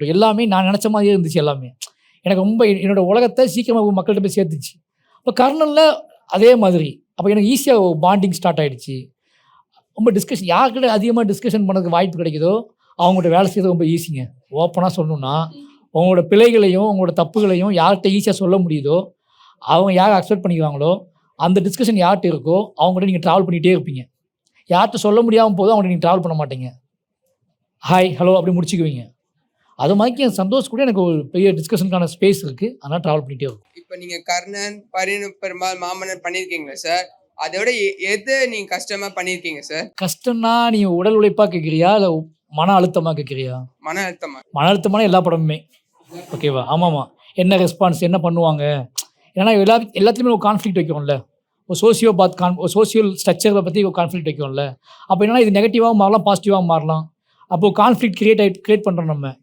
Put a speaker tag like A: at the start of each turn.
A: எல்லாமே நான் நினச்ச மாதிரியே இருந்துச்சு எல்லாமே. எனக்கு ரொம்ப என்னோட உலகத்தை சீக்கிரமா மக்கள்கிட்ட போய் சேர்த்துச்சு. இப்போ கர்னல்ல அதே மாதிரி. அப்போ எனக்கு ஈஸியா பாண்டிங் ஸ்டார்ட் ஆயிடுச்சு. ரொம்ப டிஸ்கஷன் யார்கிட்ட அதிகமா டிஸ்கஷன் பண்ணதுக்கு வாய்ப்பு கிடைக்குதோ, அவங்ககிட்ட வேலை செய்றது ரொம்ப ஈஸிங்க. ஓப்பனா சொல்லணும்னா, உங்களோட பிழைகளையும், உங்களோட தப்புகளையும் யார்கிட்ட ஈஸியா சொல்ல முடியுதோ, அவங்க யார் அக்செப்ட் பண்ணிக்குவாங்களோ, அந்த டிஸ்கஷன் யார்ட்ட இருக்கோ, அவங்ககிட்ட நீங்க ட்ராவல் பண்ணிட்டே இருப்பீங்க. யார்ட்ட சொல்ல முடியாம போதோ அவங்ககிட்ட நீங்க ட்ராவல் பண்ண மாட்டீங்க. ஹாய், ஹலோ அப்படி முடிச்சுக்குவீங்க. அது மாதிரிக்கு என் சந்தோஷ் கூட எனக்கு ஒரு பெரிய டிஸ்கஷனுக்கான ஸ்பேஸ் இருக்கு. அதனால ட்ராவல் பண்ணிட்டே இருக்கும்.
B: இப்ப நீங்க கர்ணன், பெருமாள், மாமன்னன் பண்ணியிருக்கீங்களா சார்? அத விட எது நீங்க கஷ்டமா பண்ணியிருக்கீங்க சார்?
A: கஷ்டம்னா நீ உடல் உழைப்பா கேட்கிறியா? இல்ல மன அழுத்தமா கேட்கிறியா?
B: மன அழுத்தமா?
A: மன அழுத்தமான எல்லா படமுமே. ஓகேவா? ஆமாமா. என்ன ரெஸ்பான்ஸ் என்ன பண்ணுவாங்க? ஏன்னா எல்லாத்துலயுமே ஒரு கான்ஃப்ளிக்ட் வைக்கும்ல. ஒரு ஒரு சோசியல் ஸ்ட்ரக்சர பத்தி ஒரு கான்ஃப்ளிக்ட் வைக்கும்ல. அப்ப என்னன்னா இது நெகட்டிவாவும் மாறலாம், பாசிட்டிவாவும் மாறலாம். அப்போ கான்ஃப்ளிக்ட் கிரியேட் பண்றோம் நம்ம.